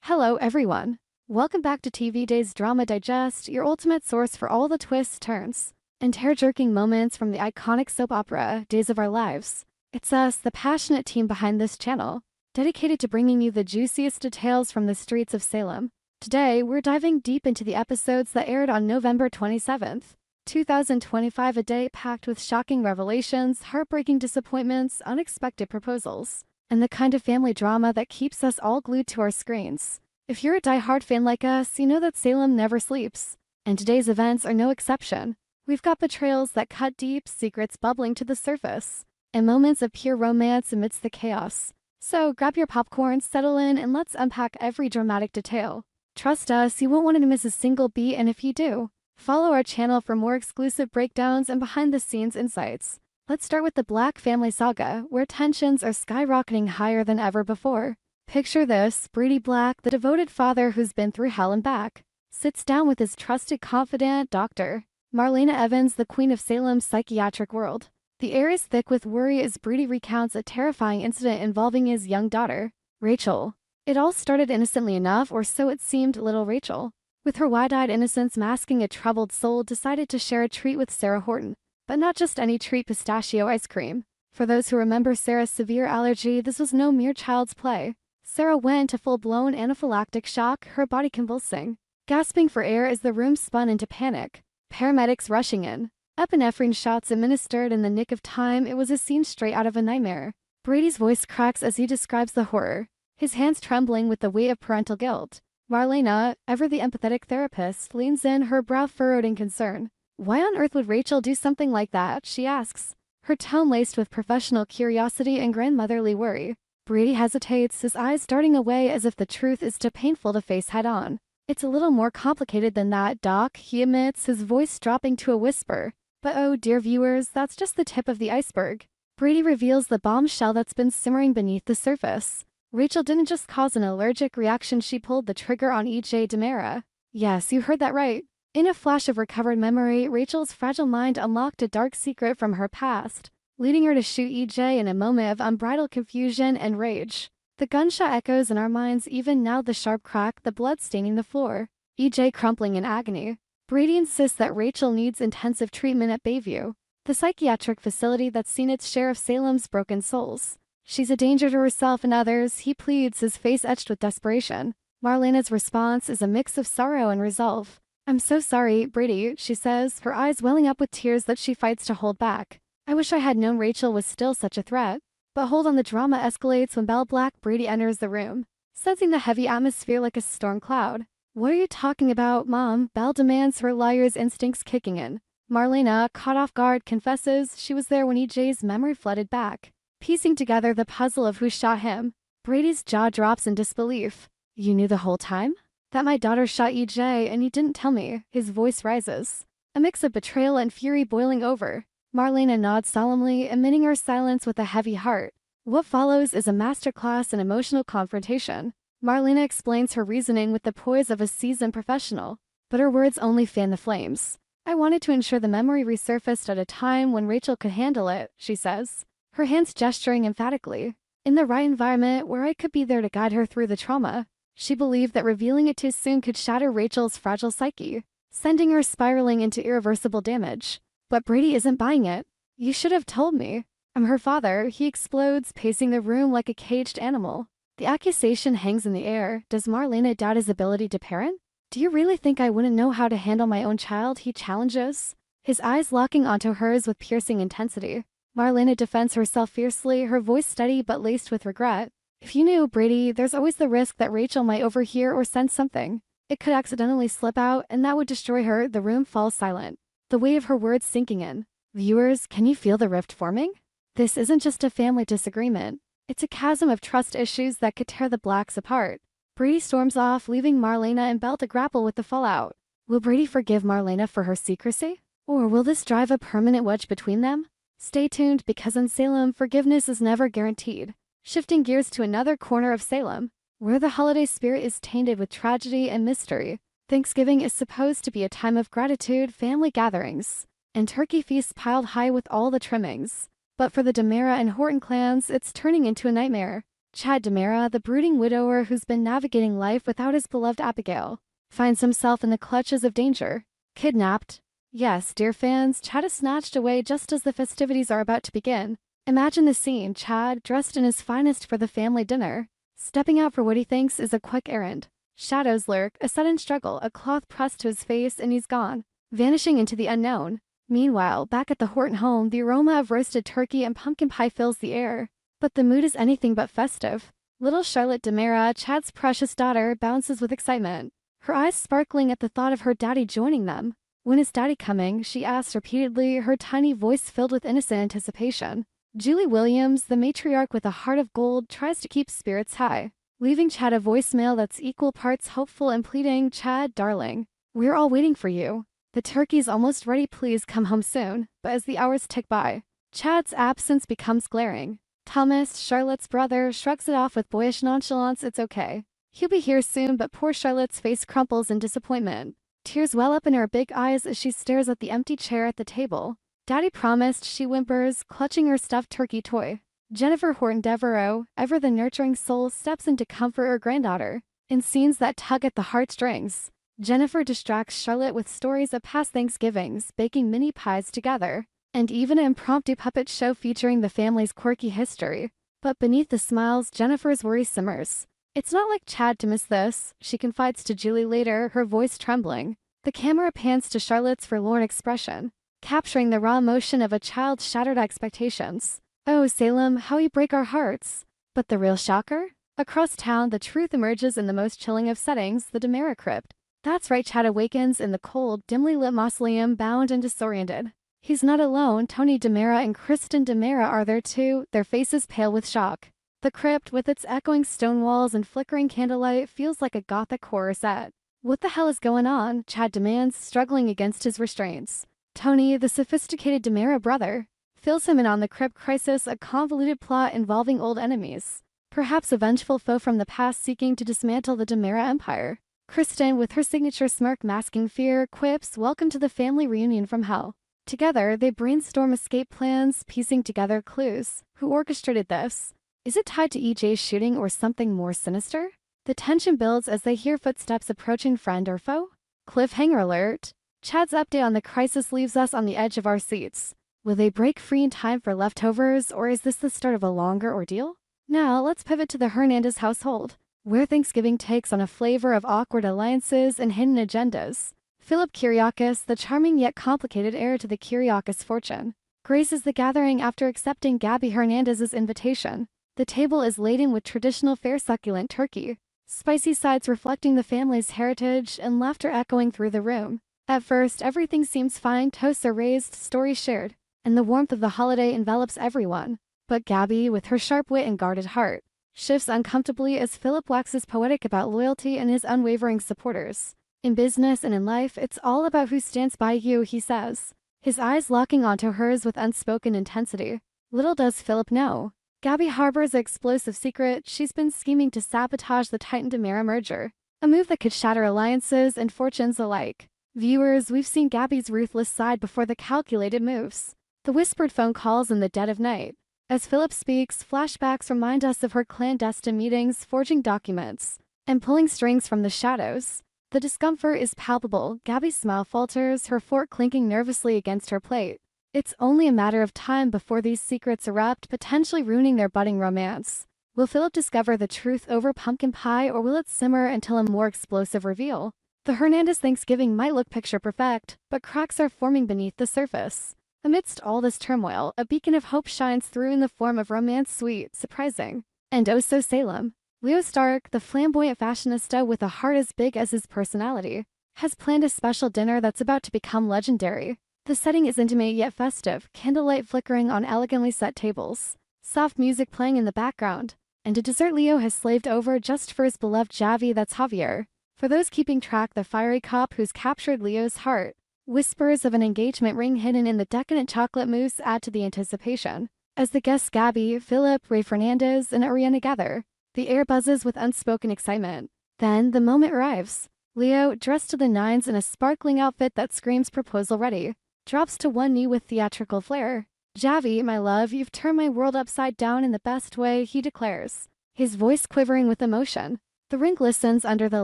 Hello, everyone. Welcome back to TV Days Drama Digest, your ultimate source for all the twists, turns, and hair-jerking moments from the iconic soap opera Days of Our Lives. It's us, the passionate team behind this channel, dedicated to bringing you the juiciest details from the streets of Salem. Today, we're diving deep into the episodes that aired on November 27th, 2025, a day packed with shocking revelations, heartbreaking disappointments, unexpected proposals, and the kind of family drama that keeps us all glued to our screens. If you're a die-hard fan like us, you know that Salem never sleeps, and today's events are no exception. We've got betrayals that cut deep, secrets bubbling to the surface, and moments of pure romance amidst the chaos. So grab your popcorn, settle in, and let's unpack every dramatic detail. Trust us, you won't want to miss a single beat, and if you do, follow our channel for more exclusive breakdowns and behind-the-scenes insights. Let's start with the Black family saga, where tensions are skyrocketing higher than ever before. Picture this: Brady Black, the devoted father who's been through hell and back, sits down with his trusted confidant, Dr. Marlena Evans, the queen of Salem's psychiatric world. The air is thick with worry as Brady recounts a terrifying incident involving his young daughter, Rachel. It all started innocently enough, or so it seemed. Little Rachel, with her wide-eyed innocence masking a troubled soul, decided to share a treat with Sarah Horton. But not just any treat: pistachio ice cream. For those who remember Sarah's severe allergy, this was no mere child's play. Sarah went into full-blown anaphylactic shock, her body convulsing, gasping for air as the room spun into panic. Paramedics rushing in, epinephrine shots administered in the nick of time. It was a scene straight out of a nightmare. Brady's voice cracks as he describes the horror, his hands trembling with the weight of parental guilt. Marlena, ever the empathetic therapist, leans in, her brow furrowed in concern. "Why on earth would Rachel do something like that?" she asks, her tone laced with professional curiosity and grandmotherly worry. Brady hesitates, his eyes darting away as if the truth is too painful to face head-on. "It's a little more complicated than that, Doc," he admits, his voice dropping to a whisper. But oh dear viewers, that's just the tip of the iceberg. Brady reveals the bombshell that's been simmering beneath the surface. Rachel didn't just cause an allergic reaction, she pulled the trigger on E.J. DiMera. Yes, you heard that right. In a flash of recovered memory, Rachel's fragile mind unlocked a dark secret from her past, leading her to shoot E.J. in a moment of unbridled confusion and rage. The gunshot echoes in our minds even now, the sharp crack, the blood staining the floor. E.J. crumpling in agony. Brady insists that Rachel needs intensive treatment at Bayview, the psychiatric facility that's seen its share of Salem's broken souls. She's a danger to herself and others, he pleads, his face etched with desperation. Marlena's response is a mix of sorrow and resolve. "I'm so sorry, Brady," she says, her eyes welling up with tears that she fights to hold back. "I wish I had known Rachel was still such a threat." But hold on, the drama escalates when Belle Black Brady enters the room, sensing the heavy atmosphere like a storm cloud. "What are you talking about, Mom?" Belle demands, her lawyer's instincts kicking in. Marlena, caught off guard, confesses she was there when E.J.'s memory flooded back, piecing together the puzzle of who shot him. Brady's jaw drops in disbelief. "You knew the whole time? That my daughter shot E.J. and you didn't tell me?" His voice rises, a mix of betrayal and fury boiling over. Marlena nods solemnly, emitting her silence with a heavy heart. What follows is a masterclass in emotional confrontation. Marlena explains her reasoning with the poise of a seasoned professional, but her words only fan the flames. "I wanted to ensure the memory resurfaced at a time when Rachel could handle it," she says, her hands gesturing emphatically. "In the right environment where I could be there to guide her through the trauma." She believed that revealing it too soon could shatter Rachel's fragile psyche, sending her spiraling into irreversible damage. But Brady isn't buying it. "You should have told me. I'm her father," he explodes, pacing the room like a caged animal. The accusation hangs in the air. Does Marlena doubt his ability to parent? "Do you really think I wouldn't know how to handle my own child?" he challenges, his eyes locking onto hers with piercing intensity. Marlena defends herself fiercely, her voice steady but laced with regret. "If you knew, Brady, there's always the risk that Rachel might overhear or sense something. It could accidentally slip out, and that would destroy her." The room falls silent, the weight of her words sinking in. Viewers, can you feel the rift forming? This isn't just a family disagreement. It's a chasm of trust issues that could tear the Blacks apart. Brady storms off, leaving Marlena and Belle to grapple with the fallout. Will Brady forgive Marlena for her secrecy? Or will this drive a permanent wedge between them? Stay tuned, because in Salem, forgiveness is never guaranteed. Shifting gears to another corner of Salem, where the holiday spirit is tainted with tragedy and mystery. Thanksgiving is supposed to be a time of gratitude, family gatherings, and turkey feasts piled high with all the trimmings. But for the DiMera and Horton clans, it's turning into a nightmare. Chad DiMera, the brooding widower who's been navigating life without his beloved Abigail, finds himself in the clutches of danger. Kidnapped. Yes, dear fans, Chad is snatched away just as the festivities are about to begin. Imagine the scene: Chad, dressed in his finest for the family dinner, stepping out for what he thinks is a quick errand. Shadows lurk, a sudden struggle, a cloth pressed to his face, and he's gone, vanishing into the unknown. Meanwhile, back at the Horton home, the aroma of roasted turkey and pumpkin pie fills the air. But the mood is anything but festive. Little Charlotte DiMera, Chad's precious daughter, bounces with excitement, her eyes sparkling at the thought of her daddy joining them. When is daddy coming? She asks repeatedly, her tiny voice filled with innocent anticipation. Julie Williams, the matriarch with a heart of gold, tries to keep spirits high, leaving Chad a voicemail that's equal parts hopeful and pleading. Chad, darling, we're all waiting for you. The turkey's almost ready, please come home soon. But as the hours tick by, Chad's absence becomes glaring. Thomas, Charlotte's brother, shrugs it off with boyish nonchalance. It's okay. He'll be here soon, but poor Charlotte's face crumples in disappointment. Tears well up in her big eyes as she stares at the empty chair at the table. Daddy promised, she whimpers, clutching her stuffed turkey toy. Jennifer Horton Devereaux, ever the nurturing soul, steps in to comfort her granddaughter. In scenes that tug at the heartstrings, Jennifer distracts Charlotte with stories of past Thanksgivings, baking mini pies together, and even an impromptu puppet show featuring the family's quirky history. But beneath the smiles, Jennifer's worry simmers. It's not like Chad to miss this, she confides to Julie later, her voice trembling. The camera pans to Charlotte's forlorn expression, capturing the raw emotion of a child's shattered expectations. Oh, Salem, how you break our hearts. But the real shocker? Across town, the truth emerges in the most chilling of settings, the DiMera crypt. That's right, Chad awakens in the cold, dimly lit mausoleum, bound and disoriented. He's not alone. Tony DiMera and Kristen DiMera are there too, their faces pale with shock. The crypt, with its echoing stone walls and flickering candlelight, feels like a gothic horror set. What the hell is going on? Chad demands, struggling against his restraints. Tony, the sophisticated DiMera brother, fills him in on the crypt crisis, a convoluted plot involving old enemies, perhaps a vengeful foe from the past seeking to dismantle the DiMera empire. Kristen, with her signature smirk masking fear, quips, welcome to the family reunion from hell. Together, they brainstorm escape plans, piecing together clues. Who orchestrated this? Is it tied to EJ's shooting or something more sinister? The tension builds as they hear footsteps approaching. Friend or foe? Cliffhanger alert. Chad's update on the crisis leaves us on the edge of our seats. Will they break free in time for leftovers, or is this the start of a longer ordeal? Now, let's pivot to the Hernandez household, where Thanksgiving takes on a flavor of awkward alliances and hidden agendas. Philip Kiriakis, the charming yet complicated heir to the Kiriakis fortune, graces the gathering after accepting Gabby Hernandez's invitation. The table is laden with traditional fare, succulent turkey, spicy sides reflecting the family's heritage, and laughter echoing through the room. At first, everything seems fine, toasts are raised, stories shared, and the warmth of the holiday envelops everyone. But Gabby, with her sharp wit and guarded heart, shifts uncomfortably as Philip waxes poetic about loyalty and his unwavering supporters. In business and in life, it's all about who stands by you, he says, his eyes locking onto hers with unspoken intensity. Little does Philip know, Gabby harbors an explosive secret. She's been scheming to sabotage the Titan-DiMera merger, a move that could shatter alliances and fortunes alike. Viewers, we've seen Gabby's ruthless side before the calculated moves. The whispered phone calls in the dead of night. As Philip speaks, flashbacks remind us of her clandestine meetings, forging documents, and pulling strings from the shadows. The discomfort is palpable. Gabby's smile falters, her fork clinking nervously against her plate. It's only a matter of time before these secrets erupt, potentially ruining their budding romance. Will Philip discover the truth over pumpkin pie, or will it simmer until a more explosive reveal? The Hernandez Thanksgiving might look picture perfect, but cracks are forming beneath the surface. Amidst all this turmoil, a beacon of hope shines through in the form of romance, sweet, surprising, and oh so Salem. Leo Stark, the flamboyant fashionista with a heart as big as his personality, has planned a special dinner that's about to become legendary. The setting is intimate yet festive, candlelight flickering on elegantly set tables, soft music playing in the background, and a dessert Leo has slaved over just for his beloved Javi. That's Javier. For those keeping track, the fiery cop who's captured Leo's heart. Whispers of an engagement ring hidden in the decadent chocolate mousse add to the anticipation. As the guests Gabby, Philip, Ray Fernandez, and Ariana gather, the air buzzes with unspoken excitement. Then, the moment arrives. Leo, dressed to the nines in a sparkling outfit that screams proposal ready, drops to one knee with theatrical flair. Javi, my love, you've turned my world upside down in the best way, he declares. his voice quivering with emotion. The Rink listens under the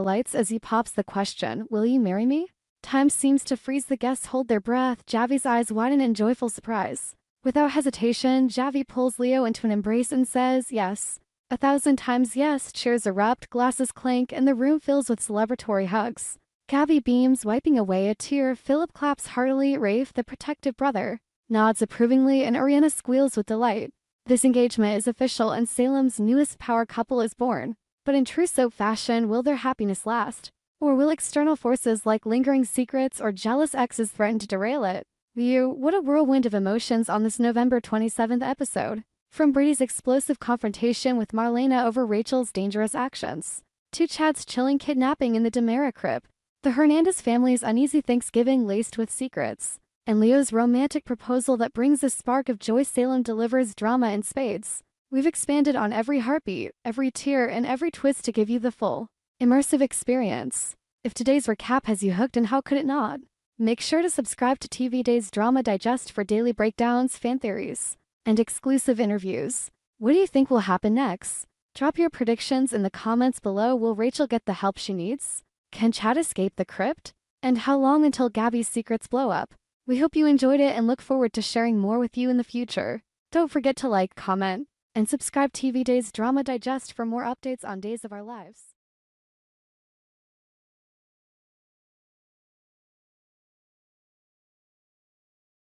lights as he pops the question, "Will you marry me?" Time seems to freeze. The guests hold their breath. Javi's eyes widen in joyful surprise. Without hesitation, Javi pulls Leo into an embrace and says, "Yes." 1,000 times yes. Cheers erupt, glasses clank, and the room fills with celebratory hugs. Gabby beams, wiping away a tear. Philip claps heartily. Rafe, the protective brother, nods approvingly, and Ariana squeals with delight. This engagement is official and Salem's newest power couple is born. But in true soap fashion, will their happiness last? Or will external forces like lingering secrets or jealous exes threaten to derail it? What a whirlwind of emotions on this November 27th episode. From Brady's explosive confrontation with Marlena over Rachel's dangerous actions, to Chad's chilling kidnapping in the Demera crypt, the Hernandez family's uneasy Thanksgiving laced with secrets, and Leo's romantic proposal that brings a spark of joy. Salem delivers drama in spades. We've expanded on every heartbeat, every tear, and every twist to give you the full, immersive experience. If today's recap has you hooked, and how could it not? Make sure to subscribe to TV Days Drama Digest for daily breakdowns, fan theories, and exclusive interviews. What do you think will happen next? Drop your predictions in the comments below. Will Rachel get the help she needs? Can Chad escape the crypt? And how long until Gabby's secrets blow up? We hope you enjoyed it and look forward to sharing more with you in the future. Don't forget to like, comment, and subscribe TV Days Drama Digest for more updates on Days of Our Lives.